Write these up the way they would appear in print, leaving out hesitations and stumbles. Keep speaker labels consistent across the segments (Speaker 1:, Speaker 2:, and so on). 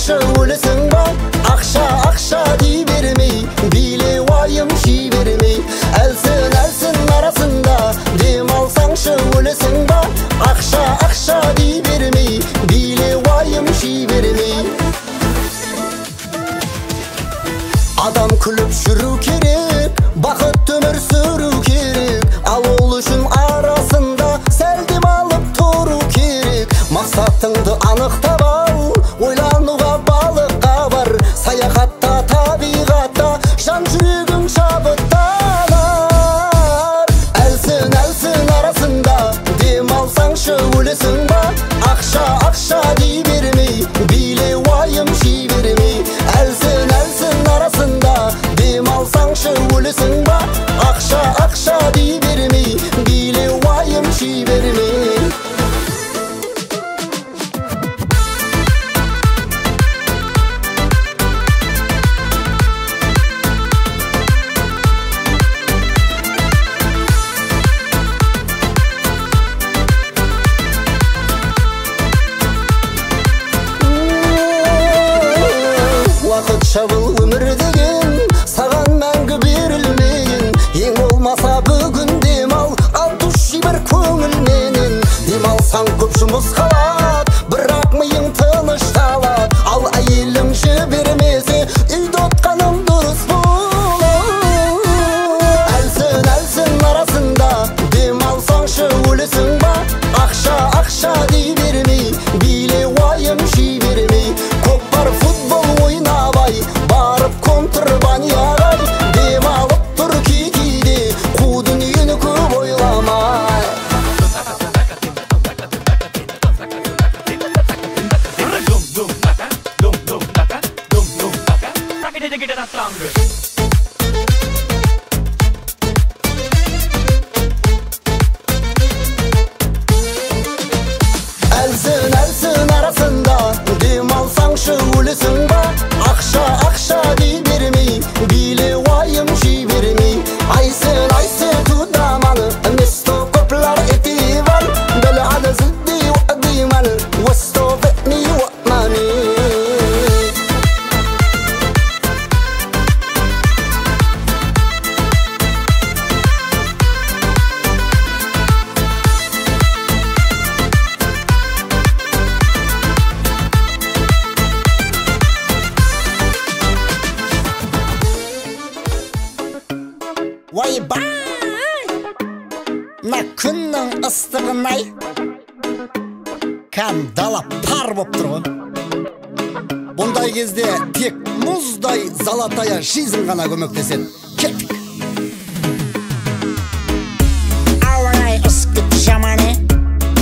Speaker 1: алмасаңшы өлесің ба? Ақша дей бермей, биле уайым жей бермей. Әлсін арасында дем алсаңшы өлесің ба? Ақша дей бермей, биле уайым жей бермей. Адам күліп жүру керек, бақыт өмір сүру керек. Ал ол үшін арасында сәл дем алып тұру керек. Мақсатыңды анықтап ал, ойлануға балыққа бар. Саяхатта, табиғатта жан жүрегің шабыттанар. Әлсін арасында дем алсаңшы өлесің ба? Ақша дей бермей, биле уайым жей бермей. Әлсін арасында дем алсаңшы өлесің ба? Ақша дей бермей, биле уайым жей бермей. Уақытша бұл өмір деген саған мәңгі берілмеген. Ең болмаса бүгін демал, ал дұши бір көңілменен. Демалсаң көп жұмыс қалады, бірақ миың тынышталады. Ал әйелің жібермесе, үйді отқаның дұрыс болар. Әлсін арасында дем алсаңшы өлесің ба? Ақша дей бермей, биле уайым жей бермей. Көкпар футбол ойнабай, барып контрабанияға дем алып тұр кейде, қу дүниені көп ойламай. Әлсін арасында дем алсаңшы өлесің ба? Ақша дей бермей, биле уайым жей бермей. Айсы тудаманы, место коплар этивал. Дәл ады зидди уадимал, уасто ветни уатмани. Ойбай! Мына күннің ыстығын-ай, кәм дала пар боп тұр ғой. Бұндай кезде тек мұздай золотая жизнь ғана көмектеседі. Кеттік! Ауа-райы ыстық жаманы,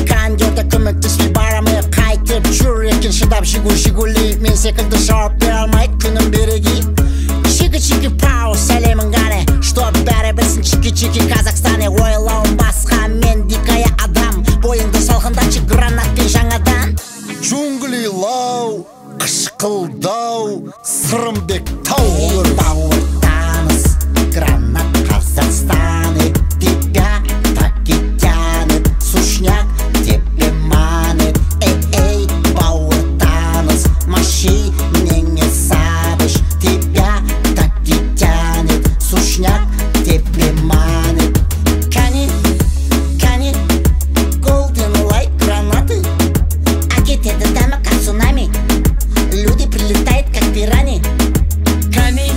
Speaker 1: кондерді көмектеспей барамы. Қайтып жүр екен шыдап жигули. Мен секілді жауап бере алмай күнім береги. Чики пау, сәлемін ғане, что бәрі білсін чики Казахстане. Ойлауын басқа, мен дикая адам, бойыңды салқындатшы гранатпен жаңадан. Джунгли лау, қышқылдау, Сырымбек тау olur. Бауыр таныс, гранат Казахстане. Тебя так и тянет, сушняк тебе манит. Эй, бауыр таныс, маши мне не садишь. Тебя так и тянет, сушняк тебе манит. Кани, golden light гранаты. А кетеді дәмі как цунами. Люди прилетают как пирани. Кани,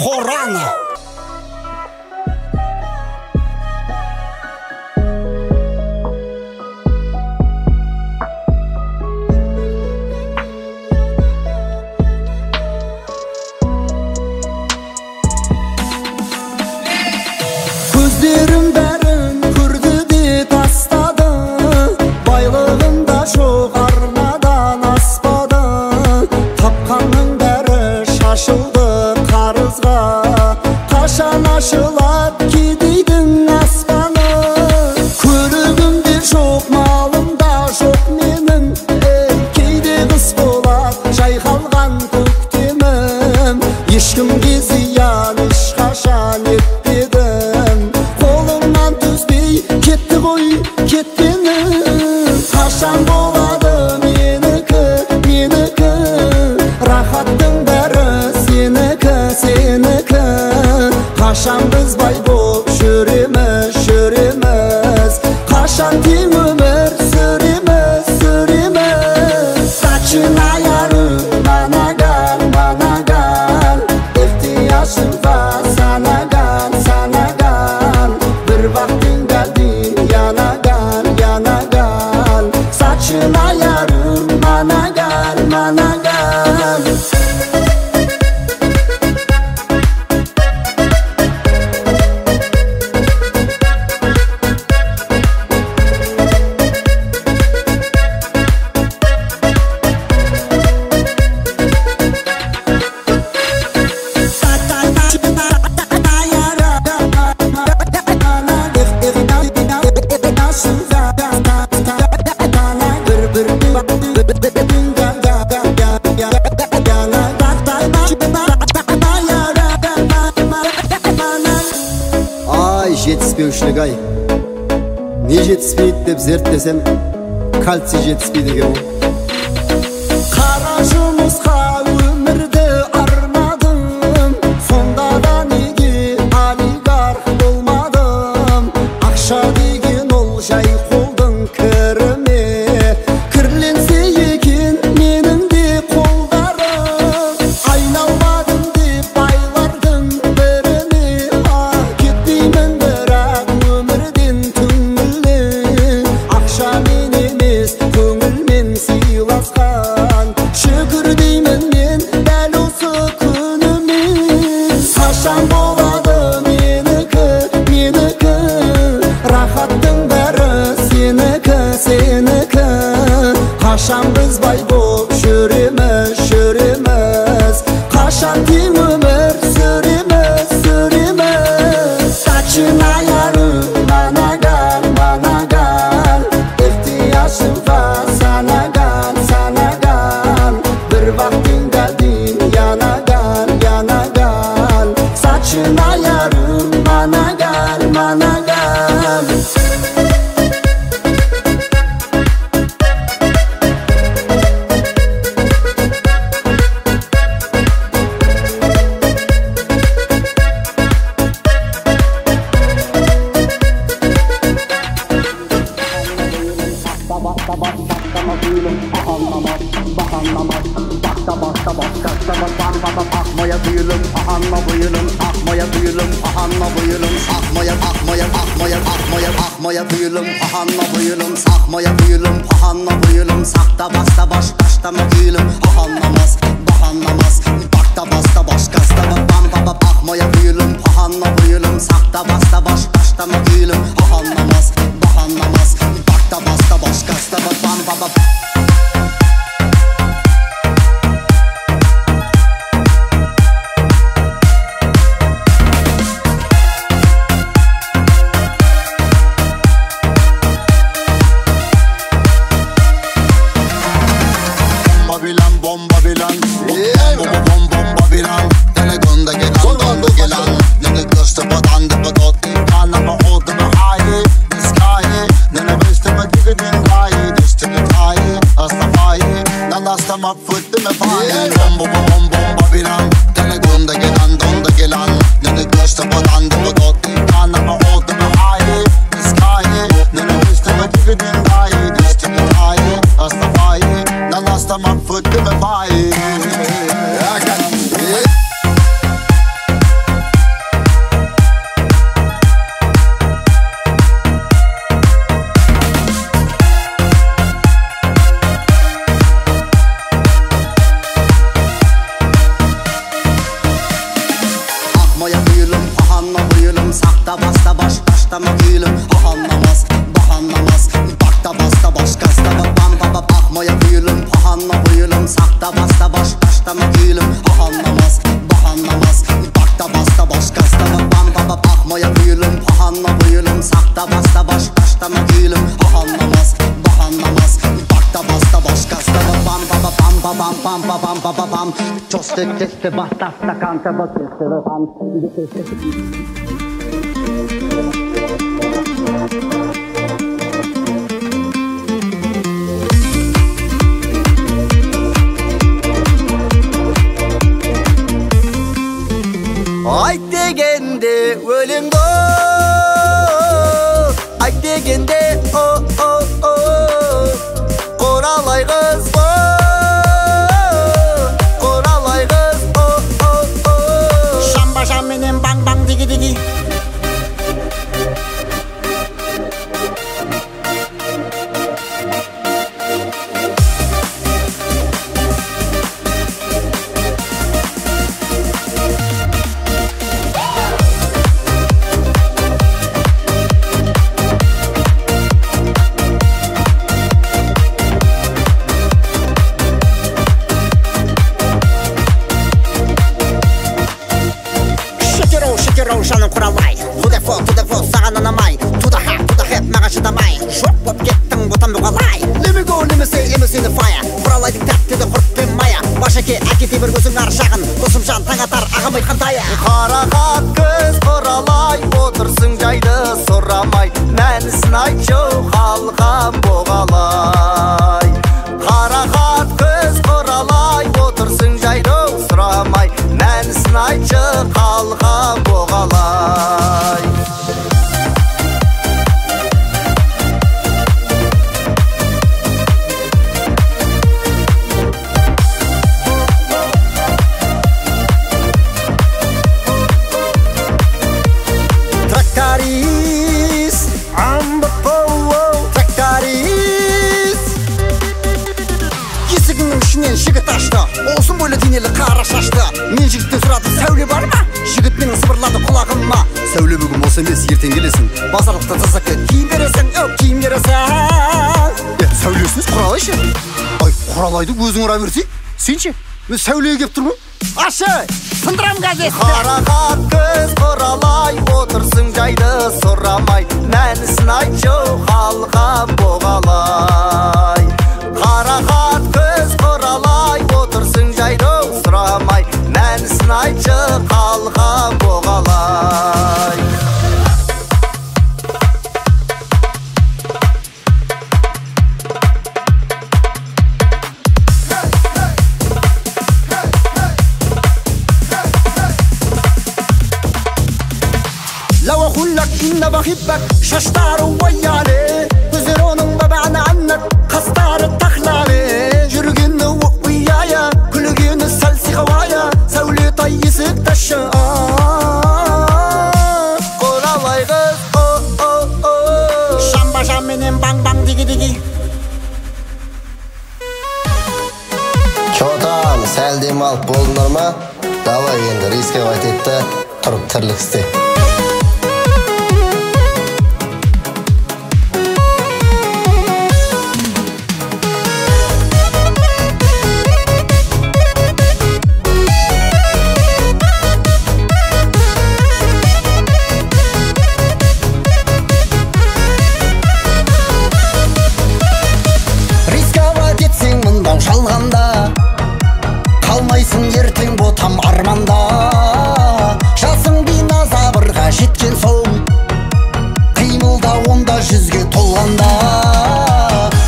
Speaker 1: Хорана. Gözlerim bәрін күрді де тастады, байлығында жоқ арнадан аспады, тапқанның бәрі шашылды қарызға, қашан ашылады кедейдің аспаны. Көлігімде жоқ, малымда жоқ менің, кейде қыс болады жайқалған көктемім, ешкімге зиян ешқашан етпедім, қолымнан түспей кетті ғой кетпені. Қашан болады менікі, менікі, рахаттың бәрі сенікі, сенікі. Қашан біз бай боп жүреміз, жүреміз, қашан тең өмір сүреміз, сүреміз. Начинаю манаган, манаган, ихтияжым var sanagan, sanagan, bir vaktin geldin yanagan, yanagan, saçına yarım managan, managan. Ay жетіспеушілік ай, не жетіспейді деп зерттесем, кальций жетіспейді екен. Қара жұмысқа өмірді арнадым, сонда да неге олигарх болмадым. Ақша деген ол жай қолдың кірі ме, кірленсе екен менің де қолдарым. Айналмадым деп байлардың біріне, кетпеймін бірақ өмірден түңіле. Ақшамен емес көңілмен сыйласқан, шүкір деймін мен дәл осы күніме. Қашан болады менікі, менікі, рахаттың бәрі сенікі, сенікі. Қашан біз бай боп жүреміз, жүреміз, қашан тең өмір сүреміз, сүреміз. Начинаю манаган, манаган, ихтияжым var sanagan, sanagan, bir vaktin geldin yanagan, yanagan, saçına yarım managan, managan.
Speaker 2: Akmaya duyulum, ahanma buyulum, akmaya duyulum, ahanma buyulum, akmaya, akmaya, akmaya, akmaya, akmaya duyulum, ahanma buyulum, akmaya duyulum, ahanma buyulum, sakta basta baş, baştama gülüm, ahanlamaz, bahanlamaz, bakta basta baş, kasta bam baba, akmaya duyulum, ahanma buyulum, sakta basta baş, baştama gülüm, ahanlamaz, bahanlamaz, bakta basta baş, kasta bam baba. Bomba bilan, bomba bilan, bomba bilan, telegonda başlama gülüm pahanlamaz bahanlamaz bakta basta baş gazda bam baba bakmaya gülüm pahanla gülüm sakta basta baş başlama gülüm pahanlamaz bahanlamaz bakta basta baş gazda bam baba bakmaya gülüm pahanla gülüm sakta basta baş başlama gülüm pahanlamaz bahanlamaz bakta basta baş gazda bam baba bam bam bam bam bam bam bam çostek teste basta stakanta bas teste bam Ay degende ölüm go Ay degende o o o Koralay kız go Koralay kız o o o Şamba şaminin bang bang digi digi Жаным құралай Тудефо, саған анамай Туда хэп, маған шыдамай Жоқ боп кеттің, бұтам бұғалай Let me go, let me say, in the fire Құралайдың тәттеді құрт пен мая Башеке, әкете бір көзің аршағын Досым жан, таң атар, ағам айтқан тая Қарағат көз құралай Отырсың жайды сұрамай Мәнісін айтшы, қалған бұғалай Қарағат көз құралай Отырсың жайды сұрамай Мәнісін айтшы, қалған бұғалай Тракторист, тракторист Есігінің ішінен жігіт ашты Олсын бойлы денелі қара шашты Мен жігіттен сұрады, сәуле бар ма? Жігіт менің сыбырлады құлағыма Сәуле бүгін болса емес, ертең келесің Базарлықта тазакі киім бересің, киім бересің Сәулесіз құралайшы Ай, құралайды өзің ұра берсей Сенше, мен сәулеге кеп тұрмын Ашы, сындырам газетті Қарағат көз құралай Отырсың жайды сұрамай Мәнісін айтшы, қалған бұғалай Қарағат көз құралай Отырсың жайды сұрамай Мәнісін айтшы, қалған бұғалай لو أقول لك إن بحبك ششتار ويالي وزرون ببعن عنك خستار التخلالي جرجن ويايا كل جن السلسي خوايا سولي طيسك تشا قول الله يغز شامبا شامينين بانг بانг ديجي ديجي
Speaker 1: Çoğdan sel dem alıp boldular mı? Давай енді риске қайтетті тұрып тірлік істе жалғанда қалмайсың ертең ботам арманда жасың биназабырға жеткен соң қимылда онда жүзге толғанда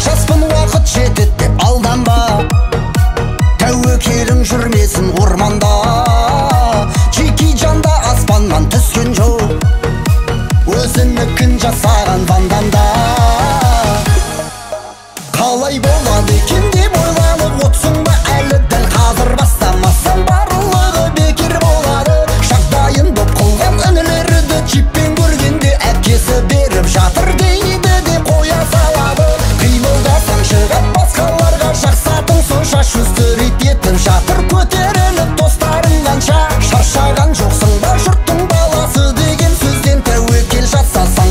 Speaker 1: жаспын уақыт жетет деп алданба тәуекелің жүрмесін орманда жеке жанда аспаннан түскен жоқ өзінікін жасаған ванданда қалай болады екен деп ойланып отсың ба әлі дәл қазір бастамасаң барлығы бекер болады жағдайын боп қылған інілерді чиппен көргенде әпкесі беріп жатыр дейді деп қоя салады қимылдасаң шығып басқаларға жақсатың сонша жүзді рет етіп жатыр көтеріліп достарың қанша шаршаған жоқсың ба жұрттың баласы деген сөзден тәуекел жасасаң